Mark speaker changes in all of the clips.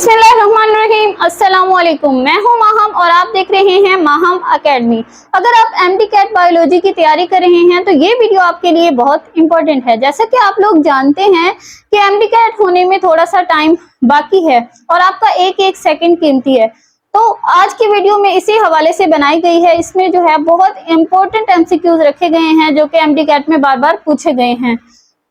Speaker 1: बिस्मिल्लाहिर्रहमानिर्रहीम, अस्सलामुअलैकुम। मैं हूं माहम और आप देख रहे हैं माहम एकेडमी। अगर आप एमडी कैट बायोलॉजी की तैयारी कर रहे हैं तो ये वीडियो आपके लिए बहुत इंपॉर्टेंट है। जैसा कि आप लोग जानते हैं कि एमडी कैट होने में थोड़ा सा टाइम बाकी है और आपका एक एक सेकंड कीमती है। तो आज की वीडियो में इसी हवाले से बनाई गई है। इसमें जो है बहुत इंपॉर्टेंट एमसीक्यूज रखे गए हैं जो कि एमडी कैट में बार बार पूछे गए हैं।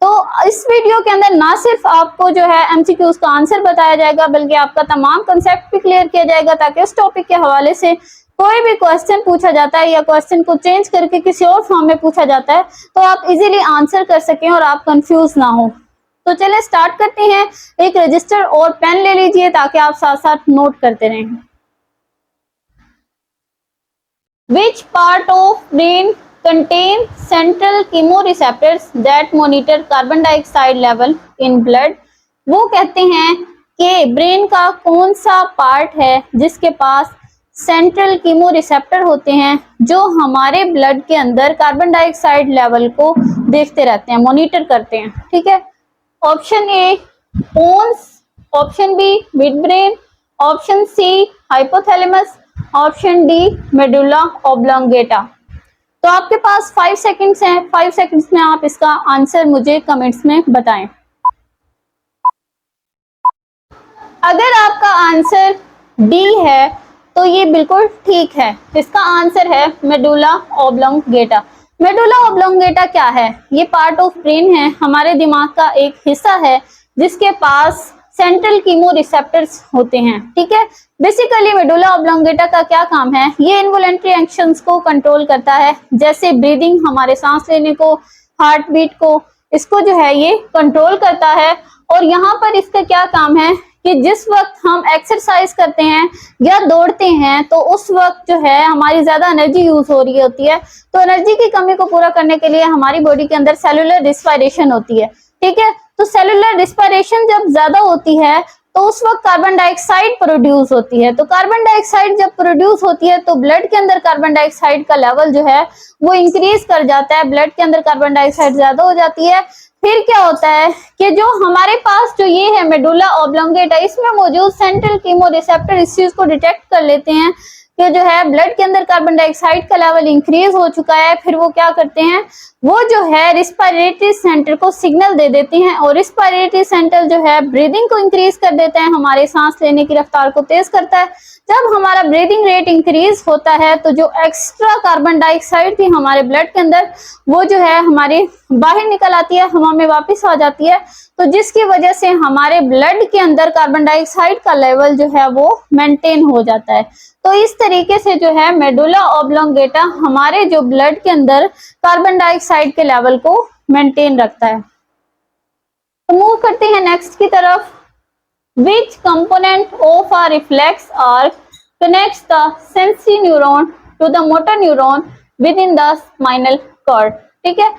Speaker 1: तो इस वीडियो के अंदर ना सिर्फ आपको जो है एमसीक्यूज का आंसर बताया जाएगा बल्कि आपका तमाम कंसेप्ट भी क्लियर किया जाएगा, ताकि उस टॉपिक के हवाले से कोई भी क्वेश्चन पूछा जाता है या क्वेश्चन को चेंज करके किसी और फॉर्म में पूछा जाता है तो आप इजीली आंसर कर सकें और आप कंफ्यूज ना हो। तो चलिए स्टार्ट करते हैं। एक रजिस्टर और पेन ले लीजिए ताकि आप साथ साथ नोट करते रहें। Which part of brain contain central chemoreceptors that monitor carbon dioxide level in blood? वो कहते हैं कि ब्रेन का कौन सा पार्ट है जिसके पास सेंट्रल कीमोरिसेप्टर होते हैं जो हमारे ब्लड के अंदर कार्बन डाइऑक्साइड लेवल को देखते रहते हैं, मॉनिटर करते हैं। ठीक है, option A pons, option B mid brain, option C hypothalamus, option D medulla oblongata. तो आपके पास 5 सेकंड्स हैं। 5 सेकंड्स में आप इसका आंसर मुझे कमेंट्स में बताएं। अगर आपका आंसर डी है तो ये बिल्कुल ठीक है। इसका आंसर है मेडुला ऑब्लोंगेटा। मेडुला ऑब्लोंगेटा क्या है? ये पार्ट ऑफ ब्रेन है, हमारे दिमाग का एक हिस्सा है जिसके पास सेंट्रल कीमोरिसेप्टर्स होते हैं। ठीक है, बेसिकली मेडुला ऑब्लोंगेटा का क्या काम है? ये इनवॉलेंट्री एक्शंस को कंट्रोल करता है, जैसे ब्रीदिंग, हमारे सांस लेने को, हार्ट बीट को, इसको जो है ये कंट्रोल करता है। और यहाँ पर इसका क्या काम है कि जिस वक्त हम एक्सरसाइज करते हैं या दौड़ते हैं तो उस वक्त जो है हमारी ज्यादा एनर्जी यूज हो रही होती है, तो एनर्जी की कमी को पूरा करने के लिए हमारी बॉडी के अंदर सेलुलर रिस्पायरेशन होती है। ठीक है, तो सेलुलर रिस्पायरेशन जब ज्यादा होती है तो उस वक्त कार्बन डाइऑक्साइड प्रोड्यूस होती है। तो कार्बन डाइऑक्साइड जब प्रोड्यूस होती है तो ब्लड के अंदर कार्बन डाइऑक्साइड का लेवल जो है वो इंक्रीज कर जाता है, ब्लड के अंदर कार्बन डाइऑक्साइड ज्यादा हो जाती है। फिर क्या होता है कि जो हमारे पास जो ये है मेडुला ऑब्लोंगेटा, इसमें मौजूद सेंट्रल कीमोरिसेप्टर इस चीज को डिटेक्ट कर लेते हैं कि जो है ब्लड के अंदर कार्बन डाइऑक्साइड का लेवल इंक्रीज हो चुका है। फिर वो क्या करते हैं, वो जो है रिस्पायरेटरी सेंटर को सिग्नल दे देते हैं और रिस्पायरेटरी सेंटर जो है ब्रीदिंग को इंक्रीज कर देता है, हमारे सांस लेने की रफ्तार को तेज करता है। जब हमारा ब्रीदिंग रेट इंक्रीज होता है तो जो एक्स्ट्रा कार्बन डाइऑक्साइड थी हमारे ब्लड के अंदर वो जो है हमारी बाहर निकल आती है, हवा में वापस आ जाती है। तो जिसकी वजह से हमारे ब्लड के अंदर कार्बन डाइऑक्साइड का लेवल जो है वो मेंटेन हो जाता है। तो इस तरीके से जो है मेडुला ऑब्लोंगेटा हमारे जो ब्लड के अंदर कार्बन डाइऑक्साइड के लेवल को मेंटेन रखता है। तो मूव करते हैं नेक्स्ट की तरफ। Which component of a reflex arc connects the sensory neuron to the motor neuron within the spinal cord? ठीक है,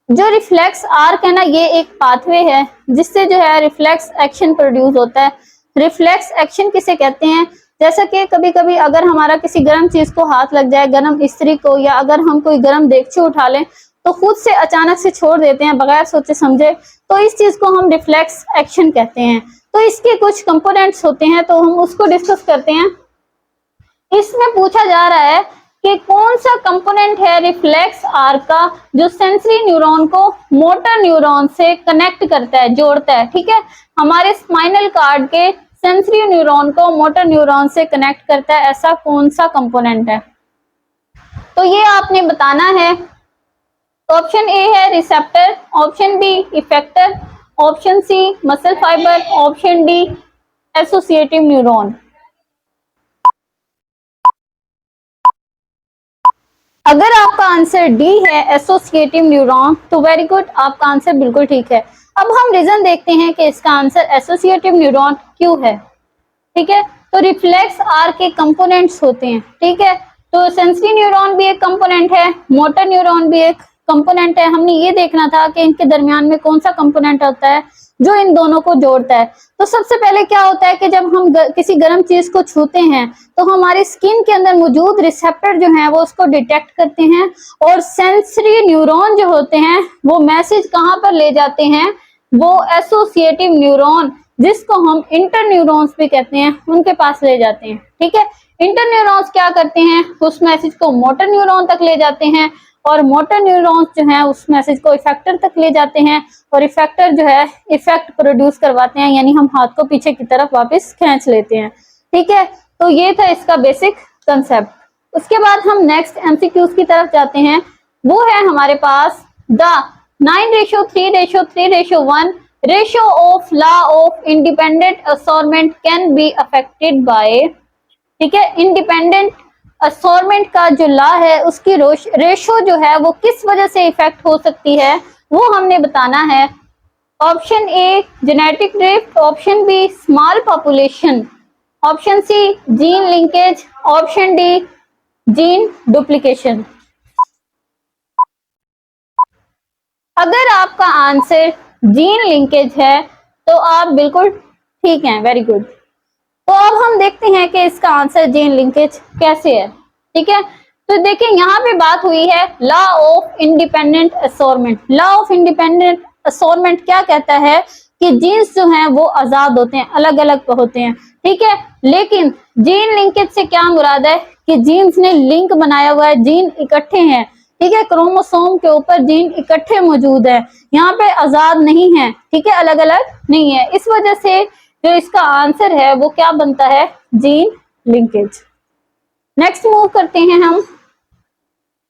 Speaker 1: जो रिफ्लेक्स आर्क है ना, ये एक पाथवे है जिससे जो है रिफ्लेक्स एक्शन प्रोड्यूस होता है। रिफ्लेक्स एक्शन किसे कहते हैं? जैसा कि कभी कभी अगर हमारा किसी गर्म चीज को हाथ लग जाए, गर्म इस्त्री को, या अगर हम कोई गर्म देगची उठा लें तो खुद से अचानक से छोड़ देते हैं बगैर सोचे समझे, तो इस चीज को हम रिफ्लेक्स एक्शन कहते हैं। तो इसके कुछ कंपोनेंट्स होते हैं तो हम उसको डिस्कस करते हैं। इसमें पूछा जा रहा है कि कौन सा कंपोनेंट है रिफ्लेक्स आर्क का जो सेंसरी न्यूरॉन को मोटर न्यूरॉन से कनेक्ट करता है, जोड़ता है। ठीक है, हमारे स्पाइनल कार्ड के सेंसरी न्यूरॉन को मोटर न्यूरॉन से कनेक्ट करता है, ऐसा कौन सा कंपोनेंट है? तो ये आपने बताना है। ऑप्शन ए है receptor, option B effector, option C muscle fibre, option D associative neuron. अगर आपका आंसर डी है एसोसिएटिव न्यूरॉन तो वेरी गुड, आपका आंसर बिल्कुल ठीक है। अब हम रीजन देखते हैं कि इसका आंसर एसोसिएटिव न्यूरॉन क्यों है। ठीक है, तो रिफ्लेक्स आर्क के कंपोनेंट्स होते हैं। ठीक है, तो सेंसरी न्यूरॉन भी एक कंपोनेंट है, मोटर न्यूरॉन भी एक कंपोनेंट है। हमने ये देखना था कि इनके दरमियान में कौन सा कंपोनेंट होता है जो इन दोनों को जोड़ता है। तो सबसे पहले क्या होता है कि जब हम किसी गर्म चीज को छूते हैं तो हमारी स्किन के अंदर मौजूद रिसेप्टर जो हैं वो उसको डिटेक्ट करते हैं और सेंसरी न्यूरॉन जो होते हैं वो मैसेज कहाँ पर ले जाते हैं, वो एसोसिएटिव न्यूरॉन जिसको हम इंटरन्यूरॉन्स भी कहते हैं, उनके पास ले जाते हैं। ठीक है, इंटरन्यूरॉन्स क्या करते हैं, उस मैसेज को मोटर न्यूरॉन तक ले जाते हैं और मोटर न्यूरॉन्स जो है उस मैसेज को इफेक्टर तक ले जाते हैं और इफेक्टर जो है इफेक्ट प्रोड्यूस करवाते हैं, यानी हम हाथ को पीछे की तरफ वापस खींच लेते हैं। ठीक है, तो ये था इसका बेसिक कंसेप्ट। उसके बाद हम नेक्स्ट एमसीक्यूज की तरफ जाते हैं। वो है हमारे पास the 9:3:3:1 ratio of law of independent assortment can be affected by. ठीक है, इंडिपेंडेंट असॉर्टमेंट का जो लॉ है उसकी रेशो जो है वो किस वजह से इफेक्ट हो सकती है, वो हमने बताना है। Option A genetic drift, option B small population, option C gene linkage, option D gene duplication. अगर आपका आंसर जीन लिंकेज है तो आप बिल्कुल ठीक हैं, वेरी गुड। तो अब हम देखते हैं कि इसका आंसर जीन लिंकेज कैसे है। ठीक है, तो देखिए यहाँ पे बात हुई है law of independent assortment. Law of independent assortment क्या कहता है कि जीन्स जो हैं वो आजाद होते हैं, अलग अलग होते हैं। ठीक है, लेकिन जीन लिंकेज से क्या मुराद है कि जीन्स ने लिंक बनाया हुआ है, जीन इकट्ठे हैं। ठीक है, क्रोमोसोम के ऊपर जीन इकट्ठे मौजूद है, यहाँ पे आजाद नहीं है। ठीक है, अलग अलग नहीं है। इस वजह से जो इसका आंसर है वो क्या बनता है, जीन लिंकेज। नेक्स्ट मूव करते हैं हम।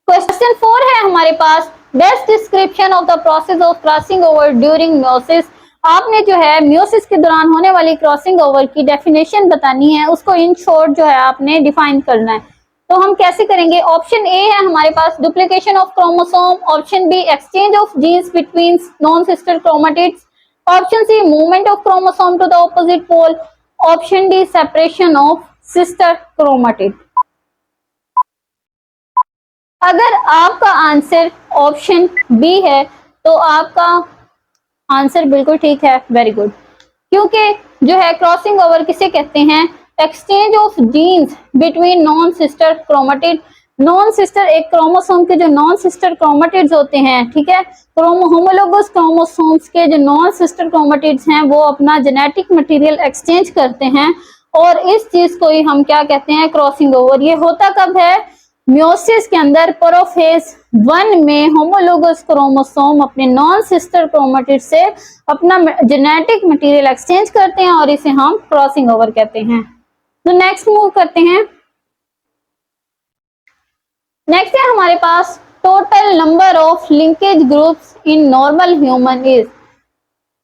Speaker 1: क्वेश्चन 4 है हमारे पास, best description of the process of crossing over during meiosis. आपने जो है म्योसिस के दौरान होने वाली क्रॉसिंग ओवर की डेफिनेशन बतानी है, उसको इन शॉर्ट जो है आपने डिफाइन करना है। तो हम कैसे करेंगे? ऑप्शन ए है हमारे पास duplication of chromosome, option B exchange of genes between non sister chromatids, option C movement of chromosome to the opposite pole, option D separation of sister chromatid. अगर आपका आंसर ऑप्शन बी है तो आपका answer बिल्कुल ठीक है, very good. क्योंकि जो है क्रॉसिंग ओवर किसे कहते हैं? Exchange of genes between non sister chromatid. Non sister, एक क्रोमोसोम के जो नॉन सिस्टर क्रोमेटिड्स होते हैं, ठीक है, होमोलोगस क्रोमोसोम्स के जो नॉन सिस्टर क्रोमेटिड्स हैं वो अपना जेनेटिक मटेरियल एक्सचेंज करते हैं और इस चीज को ही हम क्या कहते हैं? Crossing over. ये होता कब है? म्योसिस के अंदर प्रोफेज 1 में होमोलोगस क्रोमोसोम अपने नॉन सिस्टर क्रोमेटिड से अपना जेनेटिक मटेरियल एक्सचेंज करते हैं और इसे हम क्रॉसिंग ओवर कहते हैं। तो नेक्स्ट मूव करते हैं। नेक्स्ट है हमारे पास total number of linkage groups in normal human is.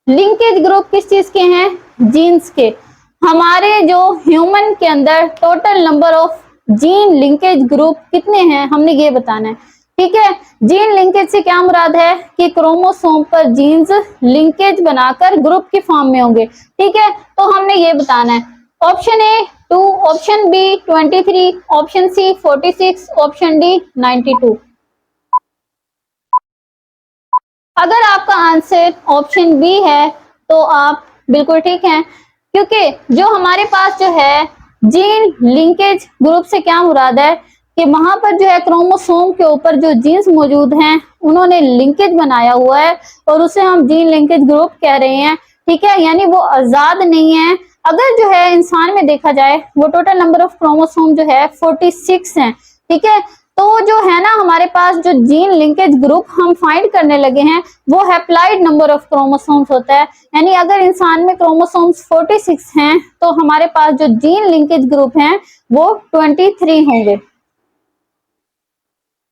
Speaker 1: Linkage group किस चीज के हैं? जीन्स के। हमारे जो ह्यूमन के अंदर total number of gene linkage group कितने हैं, हमने ये बताना है। ठीक है, जीन लिंकेज से क्या मुराद है कि क्रोमोसोम पर जीन्स लिंकेज बनाकर ग्रुप की फॉर्म में होंगे। ठीक है, तो हमने ये बताना है। Option A 2, option B 23, option C 46, option D 92। अगर आपका आंसर ऑप्शन बी है तो आप बिल्कुल ठीक हैं, क्योंकि जो हमारे पास जो है जीन लिंकेज ग्रुप से क्या मुराद है कि वहां पर जो है क्रोमोसोम के ऊपर जो जीन्स मौजूद हैं उन्होंने लिंकेज बनाया हुआ है और उसे हम जीन लिंकेज ग्रुप कह रहे हैं। ठीक है, यानी वो आजाद नहीं है। अगर जो है इंसान में देखा जाए वो टोटल नंबर ऑफ क्रोमोसोम जो है 46 हैं। ठीक है, तो जो है ना हमारे पास जो जीन लिंकेज ग्रुप हम फाइंड करने लगे हैं वो हैप्लॉइड नंबर ऑफ क्रोमोसोम्स होता है। यानी अगर इंसान में क्रोमोसोम्स 46 हैं तो हमारे पास जो जीन लिंकेज ग्रुप हैं वो 23 होंगे।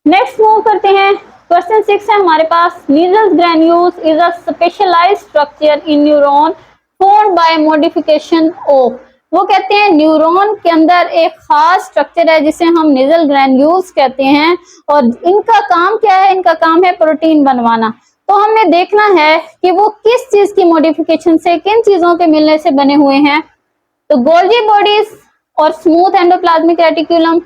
Speaker 1: नेक्स्ट मूव करते हैं। क्वेश्चन 6 है हमारे पास, needles granules is a specialised structure in neuron formed by modification of. वो कहते हैं न्यूरॉन के अंदर एक खास स्ट्रक्चर है जिसे हम नेजल ग्रैन्यूल्स कहते हैं और इनका काम क्या है? इनका काम है प्रोटीन बनवाना। तो हमने देखना है कि वो किस चीज की मॉडिफिकेशन से, किन चीजों के मिलने से बने हुए हैं। तो गोल्गी बॉडीज और smooth endoplasmic reticulum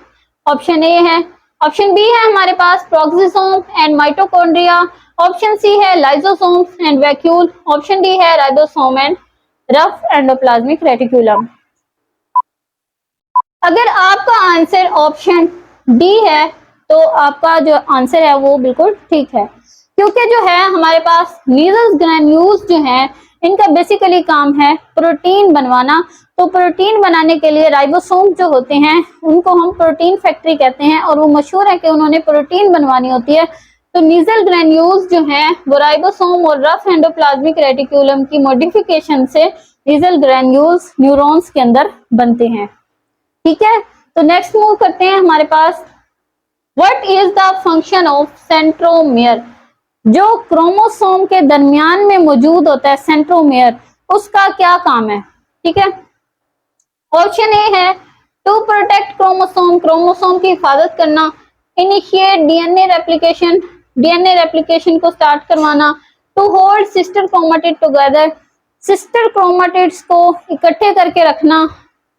Speaker 1: option A है। ऑप्शन बी है हमारे पास peroxisome and mitochondria, option C है lysosomes and vacuole, option D है ribosome and rough endoplasmic reticulum. अगर आपका आंसर ऑप्शन डी है तो आपका जो आंसर है वो बिल्कुल ठीक है, क्योंकि जो है हमारे पास नीडल्स ग्रैन्यूल्स जो हैं इनका बेसिकली काम है प्रोटीन बनवाना। तो प्रोटीन बनाने के लिए राइबोसोम जो होते हैं उनको हम प्रोटीन फैक्ट्री कहते हैं और वो मशहूर है कि उन्होंने प्रोटीन बनवानी होती है। तो नीजल ग्रेन्यूल्स जो हैं वो राइबोसोम और रफ एंडोप्लाज्मिक रेटिकुलम की मॉडिफिकेशन से नीजल ग्रेन्यूल्स न्यूरॉन्स के अंदर बनते हैं। ठीक है, तो नेक्स्ट मूव करते हैं हमारे पास, what is the function of centromere. जो क्रोमोसोम के दरमियान में मौजूद होता है सेंट्रोमियर, उसका क्या काम है। ठीक है, ऑप्शन ए है टू प्रोटेक्ट क्रोमोसोम, क्रोमोसोम की हिफाजत करना, initiate DNA replication, DNA replication को स्टार्ट करवाना, to hold sister chromatid together, sister chromatids को इकट्ठे करके रखना,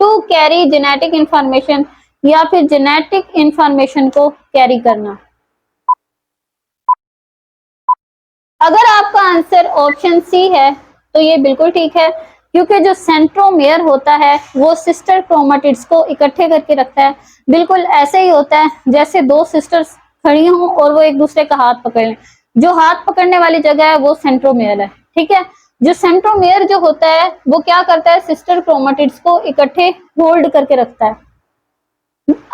Speaker 1: टू कैरी जेनेटिक इंफॉर्मेशन, या फिर जेनेटिक इंफॉर्मेशन को कैरी करना। अगर आपका आंसर ऑप्शन सी है तो ये बिल्कुल ठीक है, क्योंकि जो सेंट्रोमियर होता है वो सिस्टर क्रोमेटिड्स को इकट्ठे करके रखता है। बिल्कुल ऐसे ही होता है जैसे दो सिस्टर्स खड़ी हों और वो एक दूसरे का हाथ पकड़ लें। जो हाथ पकड़ने वाली जगह है वो सेंट्रोमियर है। ठीक है, जो सेंट्रोमियर जो होता है वो क्या करता है, सिस्टर क्रोमेटिड्स को इकट्ठे होल्ड करके रखता है।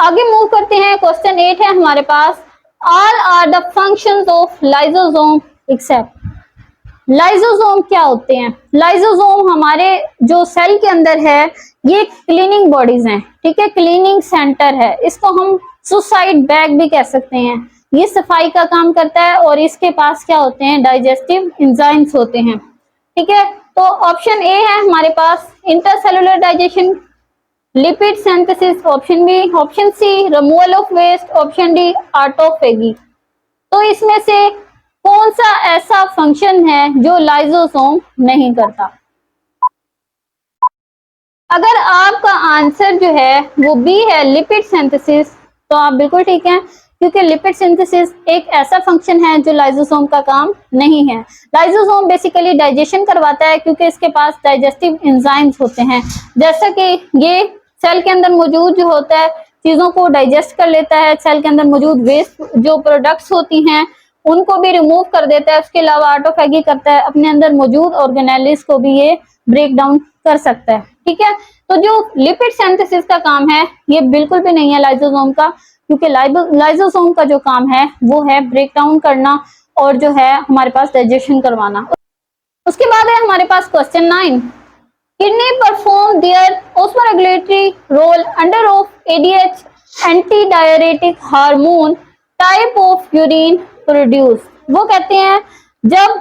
Speaker 1: आगे मूव करते हैं, क्वेश्चन 8 है हमारे पास, all are the functions of lysosome except. Lysosome क्या होते हैं। लाइसोसोम हमारे जो सेल के अंदर है ये क्लीनिंग बॉडीज हैं। ठीक है, क्लीनिंग सेंटर है, इसको हम सुसाइड बैग भी कह सकते हैं। ये सफाई का काम करता है और इसके पास क्या होते हैं, डाइजेस्टिव एंजाइम्स होते हैं। ठीक है, तो ऑप्शन ए है हमारे पास intercellular digestion, lipid synthesis, option B, option C removal of waste, option D autophagy. तो इसमें से कौन सा ऐसा फंक्शन है जो लाइसोसोम नहीं करता। अगर आपका आंसर जो है वो बी है लिपिड सिंथेसिस, तो आप बिल्कुल ठीक हैं, क्योंकि लिपिड सिंथेसिस एक ऐसा फंक्शन है जो लाइसोसोम का काम नहीं है। लाइसोसोम बेसिकली डाइजेशन करवाता है क्योंकि इसके पास डाइजेस्टिव एंजाइम्स होते हैं। जैसा कि ये सेल के अंदर मौजूद जो होता है चीजों को डाइजेस्ट कर लेता है, सेल के अंदर मौजूद वेस्ट जो प्रोडक्ट्स होती हैं उनको भी रिमूव कर देता है। उसके अलावा ऑटोफेगी करता है, अपने अंदर मौजूद ऑर्गेनेलिस को भी ये ब्रेक डाउन कर सकता है। ठीक है, तो जो लिपिड सिंथेसिस का काम है ये बिल्कुल भी नहीं है लाइसोसोम का, क्योंकि लाइसोसोम का जो काम है वो है ब्रेक डाउन करना और जो है हमारे पास डाइजेशन करवाना। उसके बाद है हमारे पास question 9, kidney perform their osmoregulatory role under of ADH anti diuretic hormone type of urine produce. वो कहते हैं जब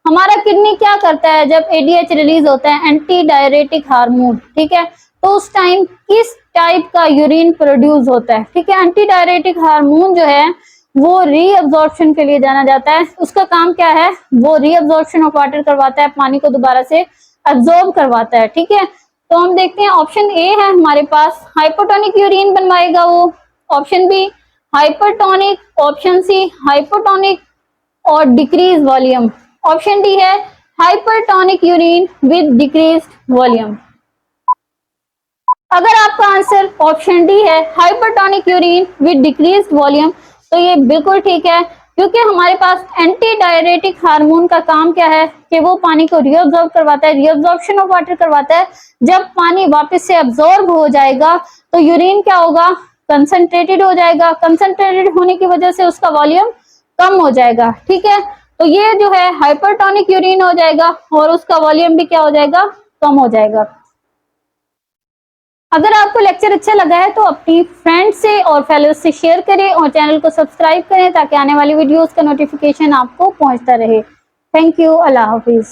Speaker 1: हमारा किडनी क्या करता है, जब एडीएच रिलीज होता है एंटी डायरेटिक हार्मोन, ठीक है, तो उस टाइम किस टाइप का यूरिन प्रोड्यूस होता है। ठीक है, एंटी डायरेटिक हार्मोन जो है वो रीअब्जॉर्प्शन के लिए जाना जाता है। उसका काम क्या है, वो रीअब्जॉर्प्शन ऑफ वाटर करवाता है, पानी को दोबारा से अब्जॉर्ब करवाता है। ठीक है, तो हम देखते हैं ऑप्शन ए है हमारे पास, हाइपोटोनिक यूरिन बनवाएगा वो, option B hypertonic, option C hypotonic और डिक्रीज वॉल्यूम, ऑप्शन डी है hypertonic urine with decreased volume. अगर आपका आंसर ऑप्शन डी है hypertonic urine with decreased volume, तो ये बिल्कुल ठीक है, क्योंकि हमारे पास एंटी डायरेटिक हार्मोन का काम क्या है कि वो पानी को रीअब्जॉर्ब करवाता है, रीअब्जॉर्प्शन ऑफ वाटर करवाता है। जब पानी वापस से अब्जॉर्ब हो जाएगा तो यूरिन क्या होगा, कंसंट्रेटेड हो जाएगा, कंसंट्रेटेड होने की वजह से उसका वॉल्यूम कम हो जाएगा। ठीक है, तो ये जो है हाइपरटोनिक यूरिन हो जाएगा और उसका वॉल्यूम भी क्या हो जाएगा, कम हो जाएगा। अगर आपको लेक्चर अच्छा लगा है तो अपनी फ्रेंड से और फेलोज से शेयर करें और चैनल को सब्सक्राइब करें ताकि आने वाली वीडियोस का नोटिफिकेशन आपको पहुंचता रहे। Thank you, Allah Hafiz.